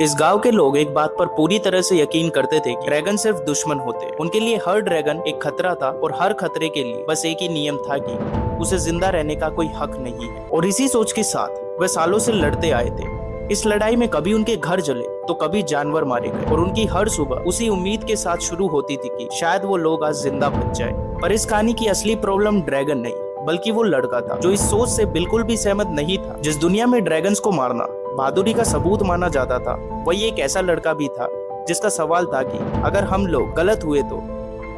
इस गांव के लोग एक बात पर पूरी तरह से यकीन करते थे कि ड्रैगन सिर्फ दुश्मन होते हैं। उनके लिए हर ड्रैगन एक खतरा था और हर खतरे के लिए बस एक ही नियम था कि उसे जिंदा रहने का कोई हक नहीं है। और इसी सोच के साथ वे सालों से लड़ते आए थे। इस लड़ाई में कभी उनके घर जले तो कभी जानवर मारे गए और उनकी हर सुबह उसी उम्मीद के साथ शुरू होती थी कि शायद वो लोग आज जिंदा बच जाए। पर इस कहानी की असली प्रॉब्लम ड्रैगन नहीं बल्कि वो लड़का था जो इस सोच से बिल्कुल भी सहमत नहीं था। जिस दुनिया में ड्रैगन्स को मारना बहादुरी का सबूत माना जाता था, वही एक ऐसा लड़का भी था जिसका सवाल था कि अगर हम लोग गलत हुए तो।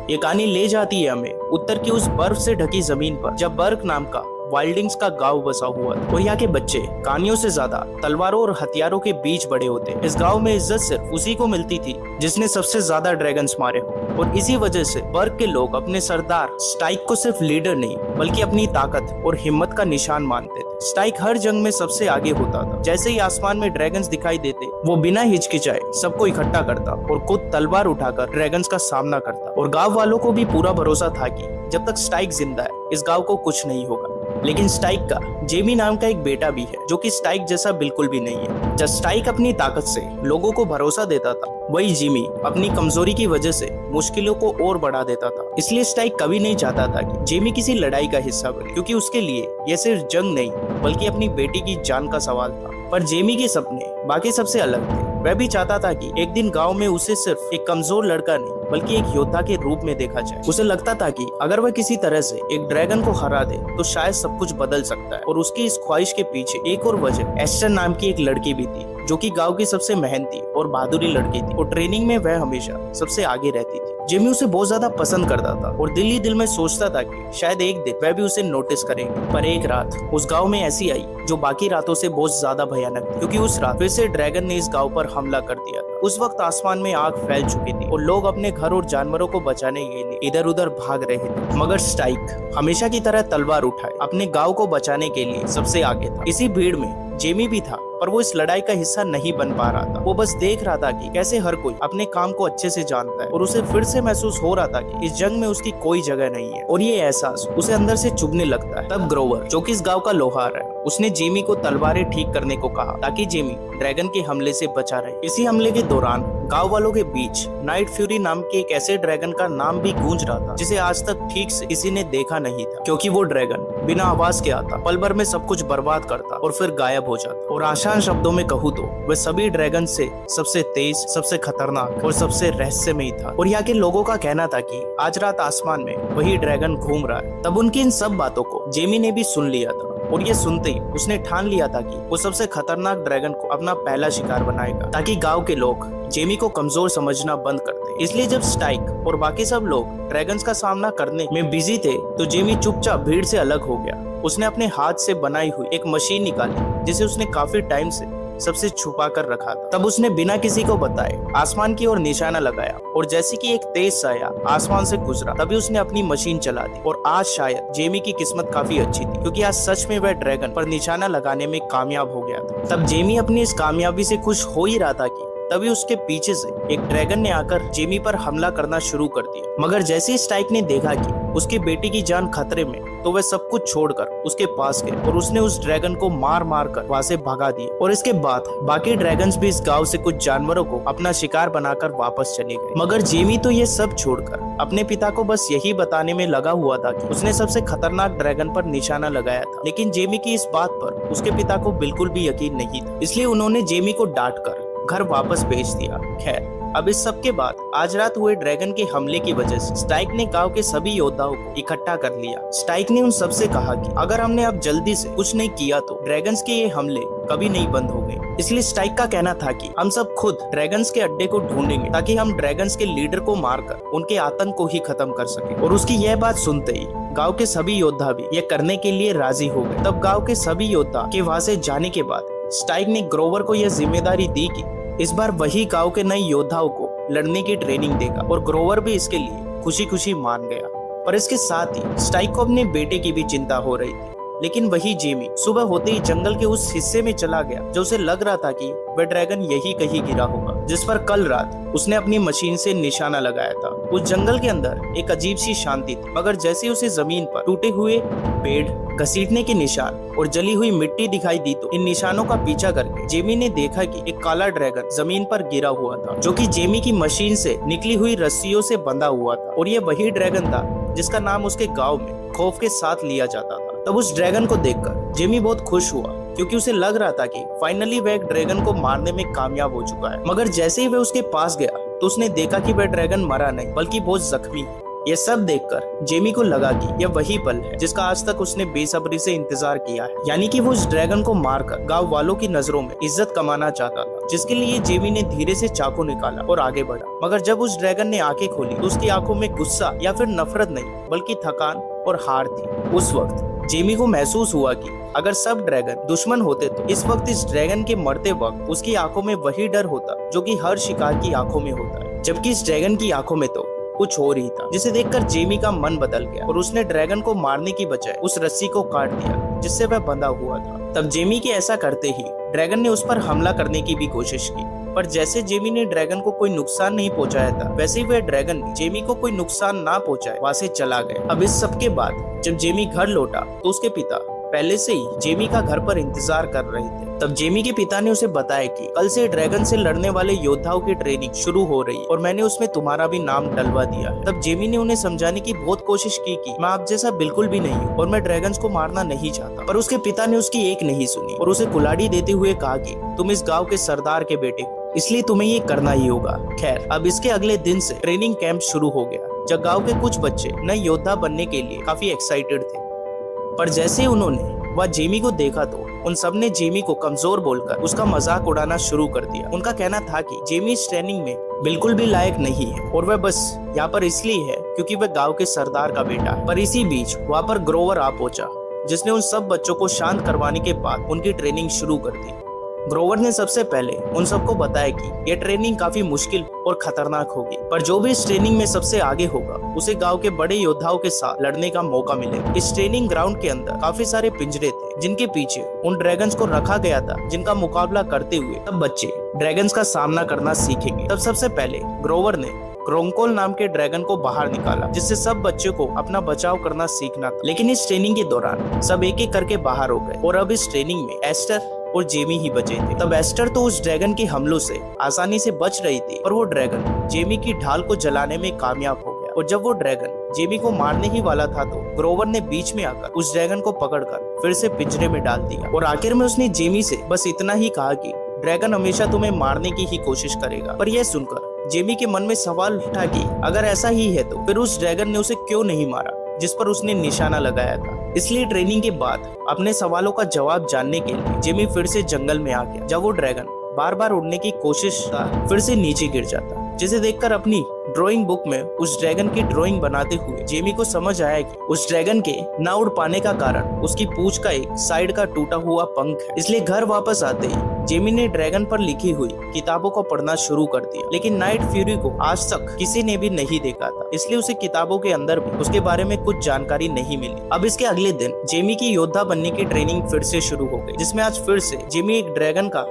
ये कहानी ले जाती है हमें उत्तर की उस बर्फ से ढकी जमीन पर जब बर्क नाम का वाइल्डिंग्स का गांव बसा हुआ था। और यहाँ के बच्चे कहानियों से ज्यादा तलवारों और हथियारों के बीच बड़े होते। इस गांव में इज्जत सिर्फ उसी को मिलती थी जिसने सबसे ज्यादा ड्रैगन्स मारे हो। और इसी वजह से बर्क के लोग अपने सरदार स्टाइक को सिर्फ लीडर नहीं बल्कि अपनी ताकत और हिम्मत का निशान मानते थे। स्टाइक हर जंग में सबसे आगे होता था। जैसे ही आसमान में ड्रैगन्स दिखाई देते, वो बिना हिचकिचाए सबको इकट्ठा करता और खुद तलवार उठाकर ड्रैगन्स का सामना करता। और गांव वालों को भी पूरा भरोसा था कि जब तक स्टाइक जिंदा है इस गांव को कुछ नहीं होगा। लेकिन स्टाइक का जेमी नाम का एक बेटा भी है जो कि स्टाइक जैसा बिल्कुल भी नहीं है। जब स्टाइक अपनी ताकत से लोगों को भरोसा देता था, वही जिमी अपनी कमजोरी की वजह से मुश्किलों को और बढ़ा देता था। इसलिए स्टाइक कभी नहीं चाहता था कि जेमी किसी लड़ाई का हिस्सा बने, क्योंकि उसके लिए यह सिर्फ जंग नहीं बल्कि अपनी बेटी की जान का सवाल था। पर जेमी के सपने बाकी सबसे अलग थे। वह भी चाहता था कि एक दिन गांव में उसे सिर्फ एक कमजोर लड़का नहीं बल्कि एक योद्धा के रूप में देखा जाए। उसे लगता था कि अगर वह किसी तरह से एक ड्रैगन को हरा दे तो शायद सब कुछ बदल सकता है। और उसकी इस ख्वाहिश के पीछे एक और वजह एस्टर नाम की एक लड़की भी थी जो कि गांव की सबसे मेहनती और बहादुरी लड़की थी। और ट्रेनिंग में वह हमेशा सबसे आगे रहती थी। जिमी उसे बहुत ज्यादा पसंद करता था और दिल ही दिल में सोचता था कि शायद एक दिन वह भी उसे नोटिस करेंगे। पर एक रात उस गांव में ऐसी आई जो बाकी रातों से बहुत ज्यादा भयानक थी, क्योंकि उस रात फिर से ड्रैगन ने इस गांव पर हमला कर दिया था। उस वक्त आसमान में आग फैल चुकी थी और लोग अपने घर और जानवरों को बचाने के लिए इधर उधर भाग रहे थे। मगर स्टाइक हमेशा की तरह तलवार उठाए अपने गांव को बचाने के लिए सबसे आगे था। इसी भीड़ में जेमी भी था, पर वो इस लड़ाई का हिस्सा नहीं बन पा रहा था। वो बस देख रहा था कि कैसे हर कोई अपने काम को अच्छे से जानता है और उसे फिर से महसूस हो रहा था कि इस जंग में उसकी कोई जगह नहीं है। और ये एहसास उसे अंदर से चुभने लगता है। तब ग्रोवर, जो कि इस गांव का लोहार है, उसने जेमी को तलवारें ठीक करने को कहा ताकि जेमी ड्रैगन के हमले से बचा रहे। इसी हमले के दौरान गांव वालों के बीच नाइट फ्यूरी नाम के एक ऐसे ड्रैगन का नाम भी गूंज रहा था जिसे आज तक ठीक से किसी ने देखा नहीं था, क्योंकि वो ड्रैगन बिना आवाज के आता, पल भर में सब कुछ बर्बाद करता और फिर गायब हो जाता। और आसान शब्दों में कहूँ तो वह सभी ड्रैगन से सबसे तेज, सबसे खतरनाक और सबसे रहस्यमयी था। और यहाँ के लोगों का कहना था कि आज रात आसमान में वही ड्रैगन घूम रहा है। तब उनकी इन सब बातों को जेमी ने भी सुन लिया था और ये सुनते ही उसने ठान लिया था कि वो सबसे खतरनाक ड्रैगन को अपना पहला शिकार बनाएगा, ताकि गांव के लोग जेमी को कमजोर समझना बंद कर दे। इसलिए जब स्टाइक और बाकी सब लोग ड्रैगन्स का सामना करने में बिजी थे तो जेमी चुपचाप भीड़ से अलग हो गया। उसने अपने हाथ से बनाई हुई एक मशीन निकाली जिसे उसने काफी टाइम से सबसे छुपा कर रखा था। तब उसने बिना किसी को बताए आसमान की ओर निशाना लगाया और जैसे कि एक तेज साया आसमान से गुजरा, तभी उसने अपनी मशीन चला दी। और आज शायद जेमी की किस्मत काफी अच्छी थी, क्योंकि आज सच में वह ड्रैगन पर निशाना लगाने में कामयाब हो गया था। तब जेमी अपनी इस कामयाबी से खुश हो ही रहा था कि तभी उसके पीछे से एक ड्रैगन ने आकर जेमी पर हमला करना शुरू कर दिया। मगर जैसे ही स्टाइक ने देखा कि उसकी बेटी की जान खतरे में, तो वह सब कुछ छोड़कर उसके पास गए और उसने उस ड्रैगन को मार मार कर वहां से भगा दिया। और इसके बाद बाकी ड्रैगन्स भी इस गांव से कुछ जानवरों को अपना शिकार बनाकर वापस चले गए। मगर जेमी तो ये सब छोड़कर अपने पिता को बस यही बताने में लगा हुआ था कि उसने सबसे खतरनाक ड्रैगन पर निशाना लगाया था। लेकिन जेमी की इस बात पर उसके पिता को बिल्कुल भी यकीन नहीं था, इसलिए उन्होंने जेमी को डांट कर घर वापस भेज दिया। खैर, अब इस सब के बाद आज रात हुए ड्रैगन के हमले की वजह से स्टाइक ने गांव के सभी योद्धाओं को इकट्ठा कर लिया। स्टाइक ने उन सबसे कहा कि अगर हमने अब जल्दी से कुछ नहीं किया तो ड्रैगन्स के ये हमले कभी नहीं बंद होंगे। इसलिए स्टाइक का कहना था कि हम सब खुद ड्रैगन्स के अड्डे को ढूंढेंगे ताकि हम ड्रैगन्स के लीडर को मारकर उनके आतंक को ही खत्म कर सके। और उसकी यह बात सुनते ही गांव के सभी योद्धा भी ये करने के लिए राजी हो गए। तब गांव के सभी योद्धा के वहां से जाने के बाद स्टाइक ने ग्रोवर को यह जिम्मेदारी दी कि इस बार वही गांव के नए योद्धाओं को लड़ने की ट्रेनिंग देगा। और ग्रोवर भी इसके लिए खुशी खुशी मान गया। पर इसके साथ ही स्टाइक को अपने बेटे की भी चिंता हो रही थी। लेकिन वही जेमी सुबह होते ही जंगल के उस हिस्से में चला गया जो उसे लग रहा था कि वह ड्रैगन यही कहीं गिरा होगा, जिस पर कल रात उसने अपनी मशीन से निशाना लगाया था। उस जंगल के अंदर एक अजीब सी शांति थी, मगर जैसे उसे जमीन पर टूटे हुए पेड़, घसीटने के निशान और जली हुई मिट्टी दिखाई दी तो इन निशानों का पीछा करके जेमी ने देखा कि एक काला ड्रैगन जमीन पर गिरा हुआ था, जो कि जेमी की मशीन से निकली हुई रस्सियों से बंधा हुआ था। और ये वही ड्रैगन था जिसका नाम उसके गाँव में खौफ के साथ लिया जाता था। तब उस ड्रैगन को देखकर जेमी बहुत खुश हुआ, क्योंकि उसे लग रहा था कि फाइनली वह एक ड्रैगन को मारने में कामयाब हो चुका है। मगर जैसे ही वह उसके पास गया तो उसने देखा कि वह ड्रैगन मरा नहीं बल्कि बहुत जख्मी है। यह सब देखकर जेमी को लगा कि यह वही पल है जिसका आज तक उसने बेसब्री से इंतजार किया है, यानी कि वो उस ड्रैगन को मारकर गांव वालों की नजरों में इज्जत कमाना चाहता था, जिसके लिए जेमी ने धीरे से चाकू निकाला और आगे बढ़ा। मगर जब उस ड्रैगन ने आंखें खोली तो उसकी आंखों में गुस्सा या फिर नफरत नहीं बल्कि थकान और हार थी। उस वक्त जेमी को महसूस हुआ कि अगर सब ड्रैगन दुश्मन होते तो इस वक्त इस ड्रैगन के मरते वक्त उसकी आंखों में वही डर होता जो कि हर शिकार की आंखों में होता है, जबकि इस ड्रैगन की आंखों में तो कुछ और ही था, जिसे देखकर जेमी का मन बदल गया और उसने ड्रैगन को मारने की बजाय उस रस्सी को काट दिया जिससे वह बंधा हुआ था। तब जेमी के ऐसा करते ही ड्रैगन ने उस पर हमला करने की भी कोशिश की, पर जैसे जेमी ने ड्रैगन को कोई नुकसान नहीं पहुंचाया था, वैसे ही वह ड्रैगन जेमी को कोई नुकसान ना पहुंचाए वहां से चला गया। अब इस सब के बाद जब जेमी घर लौटा तो उसके पिता पहले से ही जेमी का घर पर इंतजार कर रहे थे। तब जेमी के पिता ने उसे बताया कि कल से ड्रैगन से लड़ने वाले योद्धाओं की ट्रेनिंग शुरू हो रही है और मैंने उसमें तुम्हारा भी नाम डलवा दिया। तब जेमी ने उन्हें समझाने की बहुत कोशिश की कि मैं आप जैसा बिल्कुल भी नहीं हूँ और मैं ड्रैगन्स को मारना नहीं चाहता, पर उसके पिता ने उसकी एक नहीं सुनी और उसे कुल्हाड़ी देते हुए कहा कि तुम इस गाँव के सरदार के बेटे हो, इसलिए तुम्हें ये करना ही होगा। खैर, अब इसके अगले दिन से ट्रेनिंग कैंप शुरू हो गया, जब गाँव के कुछ बच्चे नए योद्धा बनने के लिए काफी एक्साइटेड थे। पर जैसे उन्होंने वह जेमी को देखा तो उन सब ने जेमी को कमजोर बोलकर उसका मजाक उड़ाना शुरू कर दिया। उनका कहना था कि जेमी इस ट्रेनिंग में बिल्कुल भी लायक नहीं है और वह बस यहाँ पर इसलिए है क्योंकि वह गांव के सरदार का बेटा है। पर इसी बीच वहाँ पर ग्रोवर आ पहुंचा, जिसने उन सब बच्चों को शांत करवाने के बाद उनकी ट्रेनिंग शुरू कर दी। ग्रोवर ने सबसे पहले उन सबको बताया कि यह ट्रेनिंग काफी मुश्किल और खतरनाक होगी, पर जो भी इस ट्रेनिंग में सबसे आगे होगा उसे गांव के बड़े योद्धाओं के साथ लड़ने का मौका मिलेगा। इस ट्रेनिंग ग्राउंड के अंदर काफी सारे पिंजरे थे जिनके पीछे उन ड्रैगन्स को रखा गया था, जिनका मुकाबला करते हुए सब बच्चे ड्रैगन्स का सामना करना सीखेंगे। तब सबसे पहले ग्रोवर ने क्रोंकोल नाम के ड्रैगन को बाहर निकाला, जिससे सब बच्चों को अपना बचाव करना सीखना था। लेकिन इस ट्रेनिंग के दौरान सब एक एक करके बाहर हो गए और अब इस ट्रेनिंग में एस्टर और जेमी ही बचे थे। तब एस्टर तो उस ड्रैगन के हमलों से आसानी से बच रही थी, पर वो ड्रैगन जेमी की ढाल को जलाने में कामयाब हो गया। और जब वो ड्रैगन जेमी को मारने ही वाला था तो ग्रोवर ने बीच में आकर उस ड्रैगन को पकड़कर फिर से पिंजरे में डाल दिया और आखिर में उसने जेमी से बस इतना ही कहा कि ड्रैगन हमेशा तुम्हें मारने की ही कोशिश करेगा। पर यह सुनकर जेमी के मन में सवाल उठा कि अगर ऐसा ही है तो फिर उस ड्रैगन ने उसे क्यों नहीं मारा जिस पर उसने निशाना लगाया था। इसलिए ट्रेनिंग के बाद अपने सवालों का जवाब जानने के लिए जेमी फिर से जंगल में आ गया, जब वो ड्रैगन बार बार उड़ने की कोशिश फिर से नीचे गिर जाता, जिसे देखकर अपनी ड्राइंग बुक में उस ड्रैगन की ड्राइंग बनाते हुए जेमी को समझ आया कि उस ड्रैगन के ना उड़ पाने का कारण उसकी पूंछ का एक साइड का टूटा हुआ पंख है। इसलिए घर वापस आते ही जेमी ने ड्रैगन पर लिखी हुई किताबों को पढ़ना शुरू कर दिया, लेकिन नाइट फ्यूरी को आज तक किसी ने भी नहीं देखा था, इसलिए उसे किताबों के अंदर भी उसके बारे में कुछ जानकारी नहीं मिली। अब इसके अगले दिन जेमी की योद्धा बनने की ट्रेनिंग फिर से शुरू हो गई, जिसमें आज फिर से जेमी एक ड्रैगन का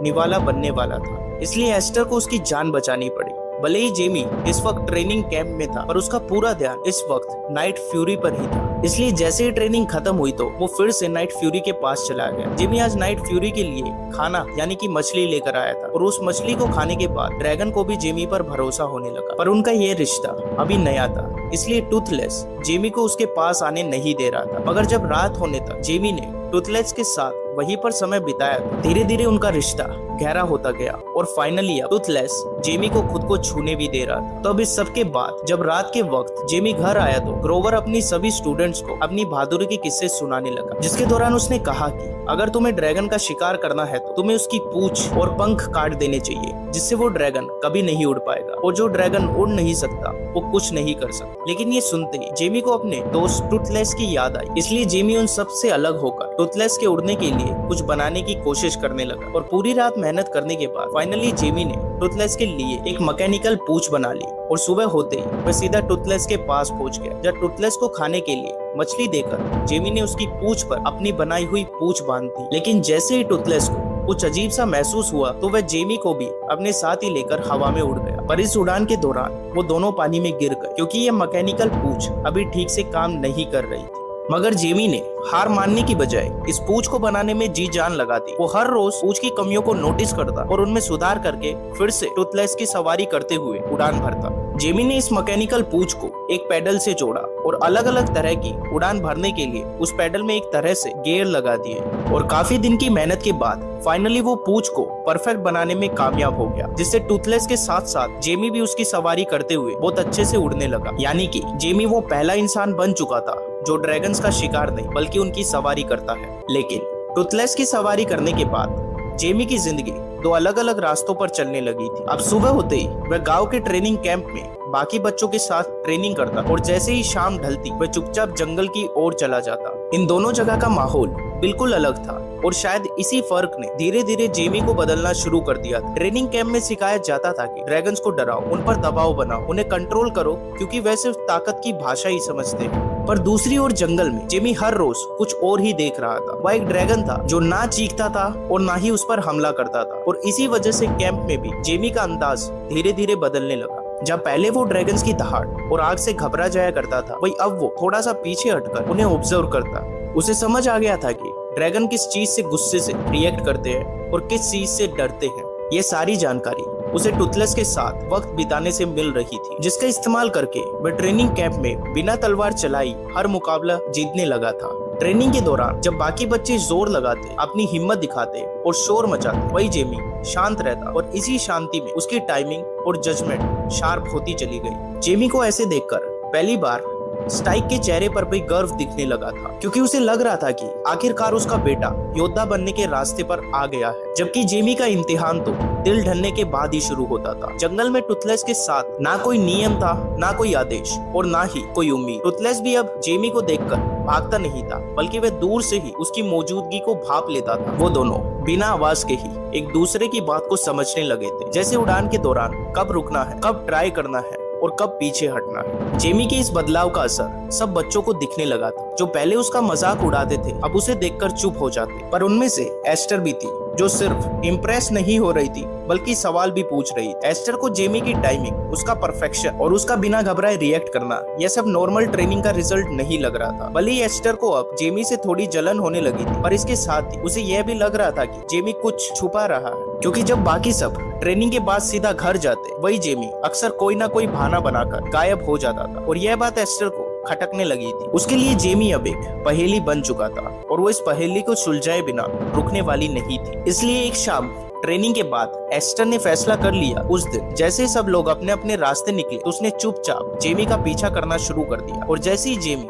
निवाला बनने वाला था, इसलिए एस्टर को उसकी जान बचानी पड़ी। भले ही जेमी इस वक्त ट्रेनिंग कैंप में था, पर उसका पूरा ध्यान इस वक्त नाइट फ्यूरी पर ही था। इसलिए जैसे ही ट्रेनिंग खत्म हुई तो वो फिर से नाइट फ्यूरी के पास चला गया। जेमी आज नाइट फ्यूरी के लिए खाना यानी कि मछली लेकर आया था और उस मछली को खाने के बाद ड्रैगन को भी जेमी पर भरोसा होने लगा, पर उनका ये रिश्ता अभी नया था, इसलिए टूथलेस जेमी को उसके पास आने नहीं दे रहा था। मगर जब रात होने तक जेमी ने टूथलेस के साथ वहीं पर समय बिताया, धीरे धीरे उनका रिश्ता गहरा होता गया और फाइनली अब टूथलेस जेमी को खुद को छूने भी दे रहा था। तो अब इस सब के बाद जब रात के वक्त जेमी घर आया तो ग्रोवर अपनी सभी स्टूडेंट्स को अपनी बहादुरी के किस्से सुनाने लगा, जिसके दौरान उसने कहा कि अगर तुम्हें ड्रैगन का शिकार करना है तो तुम्हें उसकी पूंछ और पंख काट देने चाहिए, जिससे वो ड्रैगन कभी नहीं उड़ पाएगा, और जो ड्रैगन उड़ नहीं सकता वो कुछ नहीं कर सकता। लेकिन ये सुनते ही जेमी को अपने दोस्त टूथलेस की याद आई, इसलिए जेमी उन सब से अलग होकर टूथलेस के उड़ने के लिए कुछ बनाने की कोशिश करने लगा और पूरी रात मेहनत करने के बाद फाइनली जेमी ने टूथलेस के लिए एक मैकेनिकल पूंछ बना ली और सुबह होते ही वह सीधा टूथलेस के पास पहुंच गया। जब टूथलेस को खाने के लिए मछली देकर जेमी ने उसकी पूंछ पर अपनी बनाई हुई पूंछ बांध दी, लेकिन जैसे ही टूथलेस को कुछ अजीब सा महसूस हुआ तो वह जेमी को भी अपने साथ ही लेकर हवा में उड़ गया। पर इस उड़ान के दौरान वो दोनों पानी में गिर गए, क्योंकि यह मैकेनिकल पूंछ अभी ठीक से काम नहीं कर रही थी। मगर जेमी ने हार मानने की बजाय इस पूछ को बनाने में जी जान लगाती। वो हर रोज पूछ की कमियों को नोटिस करता और उनमें सुधार करके फिर से टूथलेस की सवारी करते हुए उड़ान भरता। जेमी ने इस मैकेनिकल पूछ को एक पैडल से जोड़ा और अलग अलग तरह की उड़ान भरने के लिए उस पैडल में एक तरह से गियर लगा दिए और काफी दिन की मेहनत के बाद फाइनली वो पूछ को परफेक्ट बनाने में कामयाब हो गया, जिससे टूथलेस के साथ साथ जेमी भी उसकी सवारी करते हुए बहुत अच्छे से उड़ने लगा। यानी कि जेमी वो पहला इंसान बन चुका था जो ड्रैगन्स का शिकार नहीं बल्कि उनकी सवारी करता है। लेकिन टूथलेस की सवारी करने के बाद जेमी की जिंदगी दो अलग अलग रास्तों पर चलने लगी थी। अब सुबह होते ही वह गांव के ट्रेनिंग कैंप में बाकी बच्चों के साथ ट्रेनिंग करता और जैसे ही शाम ढलती वह चुपचाप जंगल की ओर चला जाता। इन दोनों जगह का माहौल बिल्कुल अलग था और शायद इसी फर्क ने धीरे धीरे जेमी को बदलना शुरू कर दिया था। ट्रेनिंग कैंप में सिखाया जाता था कि ड्रैगन्स को डराओ, उन पर दबाव बनाओ, उन्हें कंट्रोल करो क्योंकि वह सिर्फ ताकत की भाषा ही समझते हैं। पर दूसरी ओर जंगल में जेमी हर रोज कुछ और ही देख रहा था। वह एक ड्रैगन था जो ना चीखता था और ना ही उस पर हमला करता था और इसी वजह से कैंप में भी जेमी का अंदाज धीरे धीरे बदलने लगा। जब पहले वो ड्रैगन्स की दहाड़ और आग से घबरा जाया करता था, वही अब वो थोड़ा सा पीछे हटकर उन्हें ऑब्जर्व करता। उसे समझ आ गया था कि ड्रैगन किस चीज से गुस्से से रिएक्ट करते हैं और किस चीज से डरते हैं। ये सारी जानकारी उसे टूथलेस के साथ वक्त बिताने से मिल रही थी, जिसका इस्तेमाल करके वह ट्रेनिंग कैंप में बिना तलवार चलाई हर मुकाबला जीतने लगा था। ट्रेनिंग के दौरान जब बाकी बच्चे जोर लगाते, अपनी हिम्मत दिखाते और शोर मचाते, वही जेमी शांत रहता और इसी शांति में उसकी टाइमिंग और जजमेंट शार्प होती चली गई। जेमी को ऐसे देखकर पहली बार स्टाइक के चेहरे पर भी गर्व दिखने लगा था, क्योंकि उसे लग रहा था कि आखिरकार उसका बेटा योद्धा बनने के रास्ते पर आ गया है। जबकि जेमी का इम्तिहान तो दिल ढलने के बाद ही शुरू होता था। जंगल में टूथलेस के साथ ना कोई नियम था, ना कोई आदेश और ना ही कोई उम्मीद। टूथलेस भी अब जेमी को देखकर भागता नहीं था, बल्कि वह दूर से ही उसकी मौजूदगी को भाप लेता था। वो दोनों बिना आवाज के ही एक दूसरे की बात को समझने लगे थे, जैसे उड़ान के दौरान कब रुकना है, कब ट्राई करना है और कब पीछे हटना है। जेमी के इस बदलाव का असर सब बच्चों को दिखने लगा था। जो पहले उसका मजाक उड़ाते थे अब उसे देखकर चुप हो जाते। पर उनमें से एस्टर भी थी, जो सिर्फ इम्प्रेस नहीं हो रही थी बल्कि सवाल भी पूछ रही थी। एस्टर को जेमी की टाइमिंग, उसका परफेक्शन और उसका बिना घबराए रिएक्ट करना, यह सब नॉर्मल ट्रेनिंग का रिजल्ट नहीं लग रहा था। भले ही एस्टर को अब जेमी से थोड़ी जलन होने लगी थी, पर इसके साथ ही उसे यह भी लग रहा था कि जेमी कुछ छुपा रहा है, क्योंकि जब बाकी सब ट्रेनिंग के बाद सीधा घर जाते, वही जेमी अक्सर कोई ना कोई बहाना बनाकर गायब हो जाता था और यह बात एस्टर को खटकने लगी थी। उसके लिए जेमी अब एक पहेली बन चुका था और वो इस पहेली को सुलझाए बिना रुकने वाली नहीं थी। इसलिए एक शाम ट्रेनिंग के बाद एस्टर ने फैसला कर लिया, उस दिन जैसे सब लोग अपने अपने रास्ते निकले तो उसने चुपचाप जेमी का पीछा करना शुरू कर दिया। और जैसे ही जेमी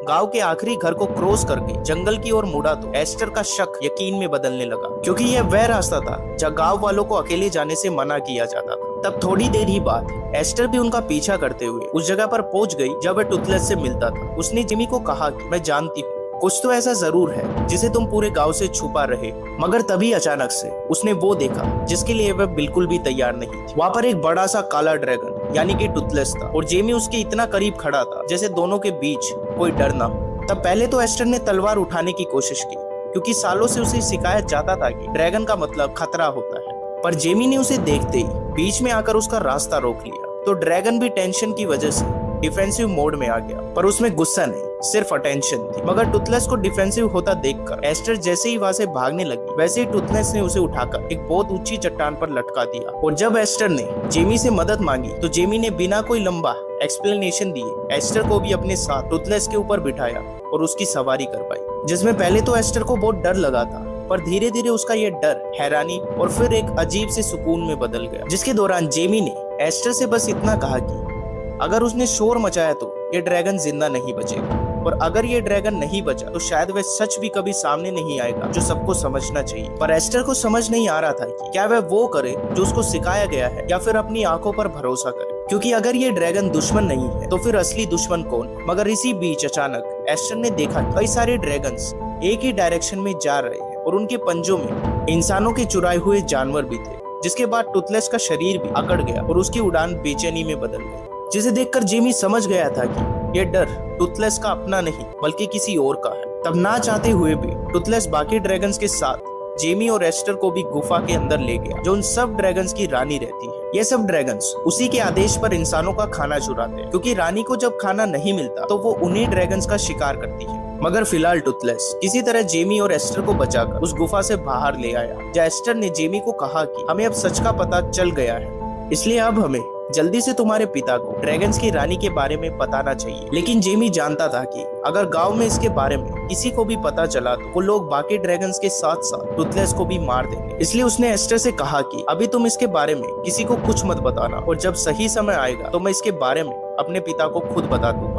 गांव के आखिरी घर को क्रॉस करके जंगल की ओर मुड़ा तो एस्टर का शक यकीन में बदलने लगा, क्योंकि यह वह रास्ता था जहाँ गांव वालों को अकेले जाने से मना किया जाता था। तब थोड़ी देर ही बाद एस्टर भी उनका पीछा करते हुए उस जगह पर पहुंच गई जब वह टूथलेस से मिलता था। उसने जेमी को कहा कि मैं जानती हूँ कुछ तो ऐसा जरूर है जिसे तुम पूरे गांव से छुपा रहे। मगर तभी अचानक से उसने वो देखा जिसके लिए वह बिल्कुल भी तैयार नहीं थी। वहाँ पर एक बड़ा सा काला ड्रैगन यानी कि टूथलेस था और जेमी उसके इतना करीब खड़ा था जैसे दोनों के बीच कोई डर ना हो। तब पहले तो एस्टर ने तलवार उठाने की कोशिश की, क्योंकि सालों से उसे सिखाया जाता था कि ड्रैगन का मतलब खतरा होता है। पर जेमी ने उसे देखते ही बीच में आकर उसका रास्ता रोक लिया, तो ड्रैगन भी टेंशन की वजह से डिफेंसिव मोड में आ गया। पर उसमें गुस्सा नहीं, सिर्फ अटेंशन थी। मगर टूथलेस को डिफेंसिव होता देखकर एस्टर जैसे ही वहां से भागने लगी, वैसे ही टूथलेस ने उसे उठाकर एक बहुत ऊंची चट्टान पर लटका दिया। और जब एस्टर ने जेमी से मदद मांगी तो जेमी ने बिना कोई लंबा एक्सप्लेनेशन दिए एस्टर को भी अपने साथ टूथलेस के ऊपर बिठाया और उसकी सवारी करवाई, जिसमें पहले तो एस्टर को बहुत डर लगा था, पर धीरे धीरे उसका ये डर हैरानी और फिर एक अजीब से सुकून में बदल गया। जिसके दौरान जेमी ने एस्टर से बस इतना कहा कि अगर उसने शोर मचाया तो ये ड्रैगन जिंदा नहीं बचेगा, और अगर ये ड्रैगन नहीं बचा तो शायद वह सच भी कभी सामने नहीं आएगा जो सबको समझना चाहिए। पर एस्टर को समझ नहीं आ रहा था कि क्या वह वो करे जो उसको सिखाया गया है या फिर अपनी आंखों पर भरोसा करे, क्योंकि अगर ये ड्रैगन दुश्मन नहीं है तो फिर असली दुश्मन कौन। मगर इसी बीच अचानक एस्टर ने देखा कई सारे ड्रैगन्स एक ही डायरेक्शन में जा रहे हैं और उनके पंजों में इंसानों के चुराए हुए जानवर भी थे। जिसके बाद टूथलेस का शरीर भी अकड़ गया और उसकी उड़ान बेचैनी में बदल गई, जिसे देखकर जेमी समझ गया था कि यह डर टूथलेस का अपना नहीं बल्कि किसी और का है। तब ना चाहते हुए भी टूथलेस बाकी ड्रैगन्स के साथ जेमी और एस्टर को भी गुफा के अंदर ले गया, जो उन सब ड्रैगन्स की रानी रहती है। ये सब ड्रैगन्स उसी के आदेश पर इंसानों का खाना चुराते हैं, क्योंकि रानी को जब खाना नहीं मिलता तो वो उन्हीं ड्रैगन्स का शिकार करती है। मगर फिलहाल टूथलेस किसी तरह जेमी और एस्टर को बचाकर उस गुफा से बाहर ले आया, जहाँ एस्टर ने जेमी को कहा कि हमें अब सच का पता चल गया है, इसलिए अब हमें जल्दी से तुम्हारे पिता को ड्रैगन्स की रानी के बारे में बताना चाहिए। लेकिन जेमी जानता था कि अगर गांव में इसके बारे में किसी को भी पता चला तो वो लोग बाकी ड्रैगन्स के साथ साथ टूथलेस को भी मार देंगे। इसलिए उसने एस्टर से कहा कि अभी तुम इसके बारे में किसी को कुछ मत बताना, और जब सही समय आएगा तो मैं इसके बारे में अपने पिता को खुद बता दूंगा।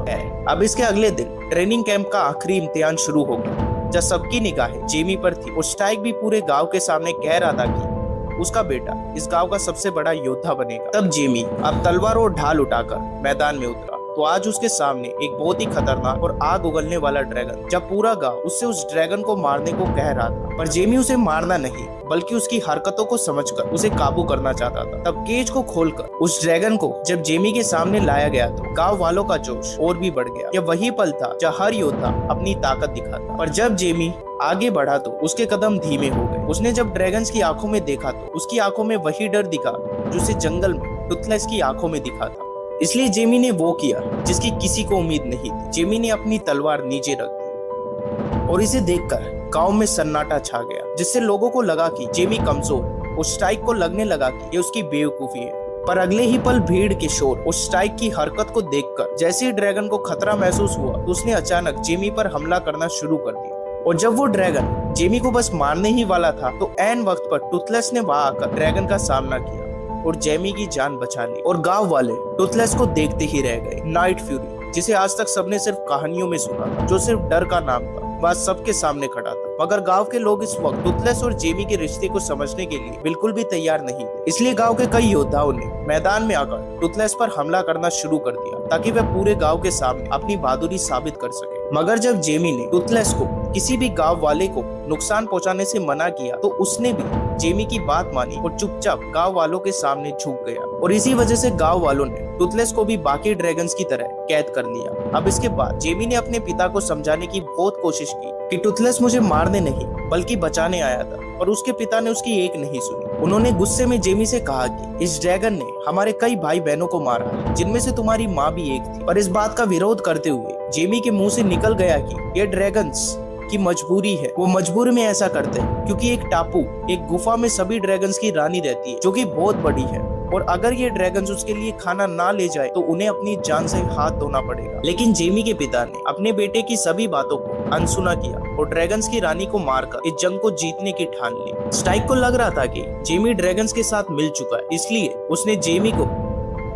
अब इसके अगले दिन ट्रेनिंग कैंप का आखिरी इम्तिहान शुरू हो गया, जब सबकी निगाहें जेमी पर थी और स्टाइक भी पूरे गाँव के सामने कह रहा था कि उसका बेटा इस गांव का सबसे बड़ा योद्धा बनेगा। तब जेमी अब तलवार और ढाल उठाकर मैदान में उतरा तो आज उसके सामने एक बहुत ही खतरनाक और आग उगलने वाला ड्रैगन, जब पूरा गांव उससे उस ड्रैगन को मारने को कह रहा था, पर जेमी उसे मारना नहीं बल्कि उसकी हरकतों को समझकर उसे काबू करना चाहता था। तब केज को खोलकर उस ड्रैगन को जब जेमी के सामने लाया गया तो गांव वालों का जोश और भी बढ़ गया। यह वही पल था जब हर योद्धा अपनी ताकत दिखाता, पर जब जेमी आगे बढ़ा तो उसके कदम धीमे हो गए। उसने जब ड्रैगन्स की आंखों में देखा तो उसकी आंखों में वही डर दिखा जो उसे जंगल में टूथलेस की आंखों में दिखा था। इसलिए जेमी ने वो किया जिसकी किसी को उम्मीद नहीं थी। जेमी ने अपनी तलवार नीचे रख दी और इसे देखकर गांव में सन्नाटा छा गया, जिससे लोगों को लगा कि जेमी कमजोर और स्टाइक को लगने लगा कि ये उसकी बेवकूफी है। पर अगले ही पल भीड़ के शोर और स्टाइक की हरकत को देखकर जैसे ही ड्रैगन को खतरा महसूस हुआ तो उसने अचानक जेमी पर हमला करना शुरू कर दिया। और जब वो ड्रैगन जेमी को बस मारने ही वाला था तो ऐन वक्त पर टूथलेस ने वहां आकर ड्रैगन का सामना किया और जेमी की जान बचा ली। और गांव वाले टूथलेस को देखते ही रह गए। नाइट फ्यूरी, जिसे आज तक सबने सिर्फ कहानियों में सुना था, जो सिर्फ डर का नाम था, वह सबके सामने खड़ा था। मगर गांव के लोग इस वक्त टूथलेस और जेमी के रिश्ते को समझने के लिए बिल्कुल भी तैयार नहीं थे। इसलिए गांव के कई योद्धाओं ने मैदान में आकर टूथलेस पर हमला करना शुरू कर दिया ताकि वह पूरे गांव के सामने अपनी बहादुरी साबित कर सके। मगर जब जेमी ने टूथलेस को किसी भी गांव वाले को नुकसान पहुंचाने से मना किया तो उसने भी जेमी की बात मानी और चुपचाप गांव वालों के सामने झुक गया। और इसी वजह से गांव वालों ने टूथलेस को भी बाकी ड्रैगन्स की तरह कैद कर लिया। अब इसके बाद जेमी ने अपने पिता को समझाने की बहुत कोशिश की कि टूथलेस मुझे मारने नहीं बल्कि बचाने आया था, और उसके पिता ने उसकी एक नहीं सुनी। उन्होंने गुस्से में जेमी से कहा कि इस ड्रैगन ने हमारे कई भाई बहनों को मारा है, जिनमें से तुम्हारी माँ भी एक थी। पर इस बात का विरोध करते हुए जेमी के मुंह से निकल गया कि ये ड्रैगन्स की मजबूरी है, वो मजबूरी में ऐसा करते हैं क्योंकि एक टापू, एक गुफा में सभी ड्रैगन्स की रानी रहती है जो कि बहुत बड़ी है, और अगर ये ड्रैगन्स उसके लिए खाना ना ले जाए तो उन्हें अपनी जान से हाथ धोना पड़ेगा। लेकिन जेमी के पिता ने अपने बेटे की सभी बातों को अनसुना किया और ड्रैगन्स की रानी को मारकर इस जंग को जीतने की ठान ली। स्टाइक को लग रहा था कि जेमी ड्रैगन्स के साथ मिल चुका है, इसलिए उसने जेमी को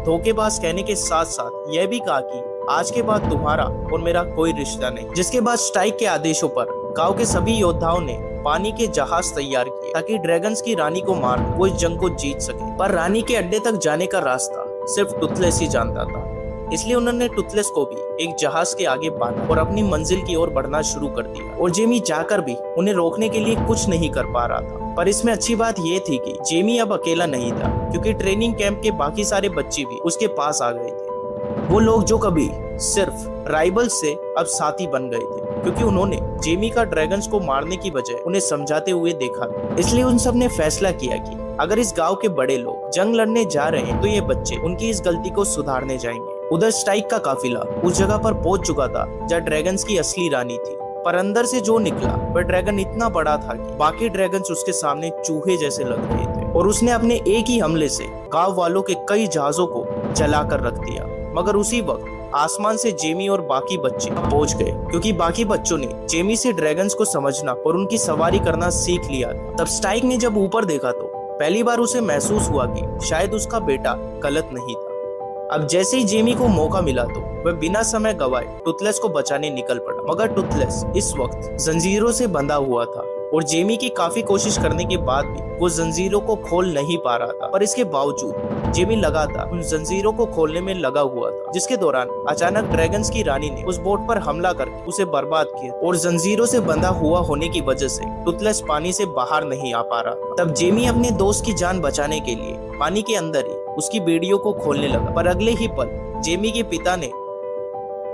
धोखेबाज कहने के साथ साथ यह भी कहा कि आज के बाद तुम्हारा और मेरा कोई रिश्ता नहीं। जिसके बाद स्टाइक के आदेशों पर गांव के सभी योद्धाओं ने पानी के जहाज तैयार किए ताकि ड्रैगन्स की रानी को मार वो इस जंग को जीत सके। पर रानी के अड्डे तक जाने का रास्ता सिर्फ टूथलेस ही जानता था, इसलिए उन्होंने टूथलेस को भी एक जहाज के आगे बांधा और अपनी मंजिल की ओर बढ़ना शुरू कर दिया। और जेमी चाहकर भी उन्हें रोकने के लिए कुछ नहीं कर पा रहा था। पर इसमें अच्छी बात यह थी कि जेमी अब अकेला नहीं था, क्योंकि ट्रेनिंग कैंप के बाकी सारे बच्चे भी उसके पास आ गए थे। वो लोग जो कभी सिर्फ राइवल्स से अब साथी बन गए थे, क्योंकि उन्होंने जेमी का ड्रैगन्स को मारने की बजाय उन्हें समझाते हुए देखा। इसलिए उन सब ने फैसला किया कि अगर इस गांव के बड़े लोग जंग लड़ने जा रहे हैं तो ये बच्चे उनकी इस गलती को सुधारने जाएंगे। उधर स्टाइक का काफिला उस जगह पर पहुंच चुका था जहाँ ड्रैगन्स की असली रानी थी, पर अंदर से जो निकला वह ड्रैगन इतना बड़ा था कि बाकी ड्रैगन्स उसके सामने चूहे जैसे लग रहे थे, और उसने अपने एक ही हमले से गांव वालों के कई जहाजों को जलाकर रख दिया। मगर उसी वक्त आसमान से जेमी और बाकी बच्चे पहुंच गए, क्योंकि बाकी बच्चों ने जेमी से ड्रैगन्स को समझना और उनकी सवारी करना सीख लिया था। तब स्टाइक ने जब ऊपर देखा तो पहली बार उसे महसूस हुआ कि शायद उसका बेटा गलत नहीं था। अब जैसे ही जेमी को मौका मिला तो वह बिना समय गवाए टूथलेस को बचाने निकल पड़ा। मगर टूथलेस इस वक्त जंजीरों से बंधा हुआ था और जेमी की काफी कोशिश करने के बाद भी वो जंजीरों को खोल नहीं पा रहा था। पर इसके बावजूद जेमी लगातार उन जंजीरों को खोलने में लगा हुआ था, जिसके दौरान अचानक ड्रैगन्स की रानी ने उस बोट पर हमला करके उसे बर्बाद किया, और जंजीरों से बंधा हुआ होने की वजह से टूथलेस पानी से बाहर नहीं आ पा रहा। तब जेमी अपने दोस्त की जान बचाने के लिए पानी के अंदर ही उसकी बेड़ियों को खोलने लगा। पर अगले ही पल जेमी के पिता ने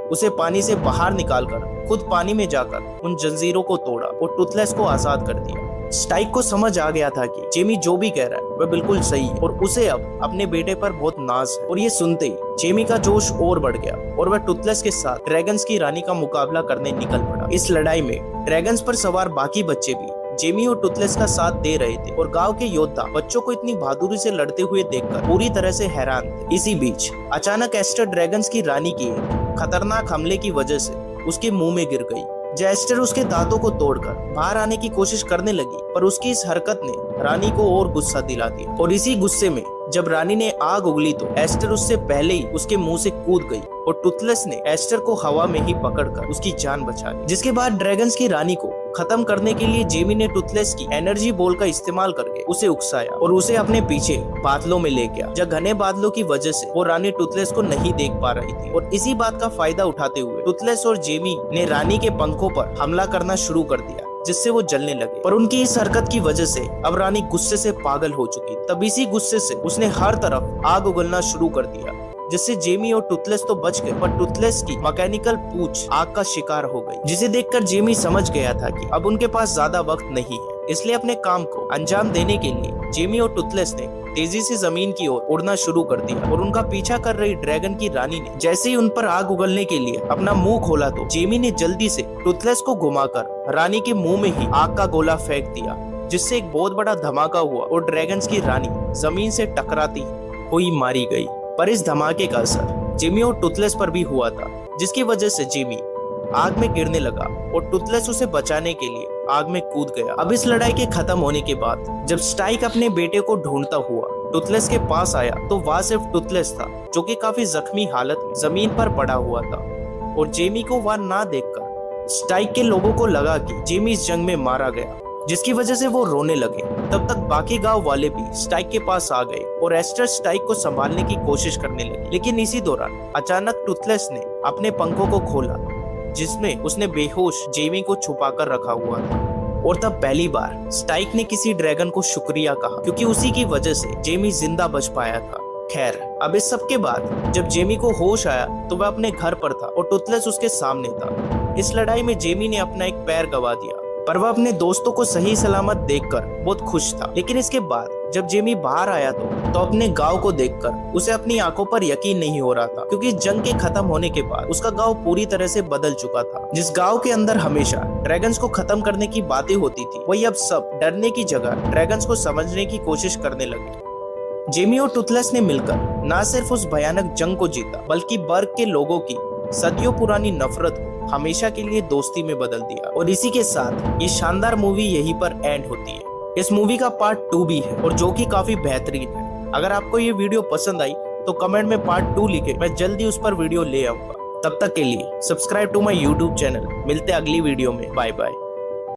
उसे पानी से बाहर निकालकर खुद पानी में जाकर उन जंजीरों को तोड़ा और टूथलेस को आजाद कर दिया। स्टाइक को समझ आ गया था कि जेमी जो भी कह रहा है वह बिल्कुल सही है और उसे अब अपने बेटे पर बहुत नाज है। और ये सुनते ही जेमी का जोश और बढ़ गया और वह टूथलेस के साथ ड्रैगन्स की रानी का मुकाबला करने निकल पड़ा। इस लड़ाई में ड्रैगन्स पर सवार बाकी बच्चे भी जेमी और टूथलेस का साथ दे रहे थे और गांव के योद्धा बच्चों को इतनी बहादुरी से लड़ते हुए देखकर पूरी तरह से हैरान थे। इसी बीच अचानक एस्टर ड्रैगन्स की रानी की एक खतरनाक हमले की वजह से उसके मुंह में गिर गई। एस्टर उसके दांतों को तोड़कर बाहर आने की कोशिश करने लगी, पर उसकी इस हरकत ने रानी को और गुस्सा दिला दिया। और इसी गुस्से में जब रानी ने आग उगली तो एस्टर उससे पहले ही उसके मुंह से कूद गई और टूथलेस ने एस्टर को हवा में ही पकड़कर उसकी जान बचा ली। जिसके बाद ड्रैगन्स की रानी को खत्म करने के लिए जेमी ने टूथलेस की एनर्जी बॉल का इस्तेमाल करके उसे उकसाया और उसे अपने पीछे बादलों में ले गया, जब घने बादलों की वजह से वो रानी टूथलेस को नहीं देख पा रही थी। और इसी बात का फायदा उठाते हुए टूथलेस और जेमी ने रानी के पंखों पर हमला करना शुरू कर दिया, जिससे वो जलने लगे। पर उनकी इस हरकत की वजह से अब रानी गुस्से से पागल हो चुकी। तब इसी गुस्से से उसने हर तरफ आग उगलना शुरू कर दिया, जिससे जेमी और टूथलेस तो बच गए, पर टूथलेस की मैकेनिकल पूंछ आग का शिकार हो गई, जिसे देखकर जेमी समझ गया था कि अब उनके पास ज्यादा वक्त नहीं है। इसलिए अपने काम को अंजाम देने के लिए जेमी और टूथलेस ने तेजी से जमीन की ओर उड़ना शुरू कर दिया। और उनका पीछा कर रही ड्रैगन की रानी ने जैसे ही उन पर आग उगलने के लिए अपना मुंह खोला तो जेमी ने जल्दी से टूथलेस को घुमाकर रानी के मुंह में ही आग का गोला फेंक दिया, जिससे एक बहुत बड़ा धमाका हुआ और ड्रैगन्स की रानी जमीन से टकराती हुई मारी गई। पर इस धमाके का असर जेमी और टूथलेस पर भी हुआ था, जिसकी वजह से जेमी आग में गिरने लगा और टूथलेस उसे बचाने के लिए आग में कूद गया। अब इस लड़ाई के खत्म होने के बाद जब स्टाइक अपने बेटे को ढूंढता हुआ टूथलेस के पास आया तो वहाँ सिर्फ टूथलेस था, जो कि काफी जख्मी हालत में जमीन पर पड़ा हुआ था। और जेमी को वहाँ ना देखकर स्टाइक के लोगों को लगा कि जेमी इस जंग में मारा गया, जिसकी वजह से वो रोने लगे। तब तक बाकी गांव वाले भी स्टाइक के पास आ गए और एस्टर स्टाइक को संभालने की कोशिश करने लगी। लेकिन इसी दौरान अचानक टूथलेस ने अपने पंखों को खोला, जिसमें उसने बेहोश जेमी को छुपाकर रखा हुआ था। और तब पहली बार स्टाइक ने किसी ड्रैगन को शुक्रिया कहा, क्योंकि उसी की वजह से जेमी जिंदा बच पाया था। खैर, अब इस सब के बाद जब जेमी को होश आया तो वह अपने घर पर था और टूथलेस उसके सामने था। इस लड़ाई में जेमी ने अपना एक पैर गवा दिया, पर वह अपने दोस्तों को सही सलामत देखकर बहुत खुश था। लेकिन इसके बाद जब जेमी बाहर आया तो अपने गांव को देखकर उसे अपनी आंखों पर यकीन नहीं हो रहा था, क्योंकि जंग के खत्म होने के बाद उसका गांव पूरी तरह से बदल चुका था। जिस गांव के अंदर हमेशा ड्रैगन्स को खत्म करने की बातें होती थी, वही अब सब डरने की जगह ड्रैगन्स को समझने की कोशिश करने लगे। जेमी और टूथलेस ने मिलकर न सिर्फ उस भयानक जंग को जीता, बल्कि बर्ग के लोगों की सदियों पुरानी नफरत को हमेशा के लिए दोस्ती में बदल दिया। और इसी के साथ ये शानदार मूवी यहीं पर एंड होती है। इस मूवी का पार्ट 2 भी है और जो कि काफी बेहतरीन है। अगर आपको ये वीडियो पसंद आई तो कमेंट में पार्ट 2 लिखे, मैं जल्दी उस पर वीडियो ले आऊंगा। तब तक के लिए subscribe to my YouTube channel. मिलते अगली वीडियो में। Bye bye.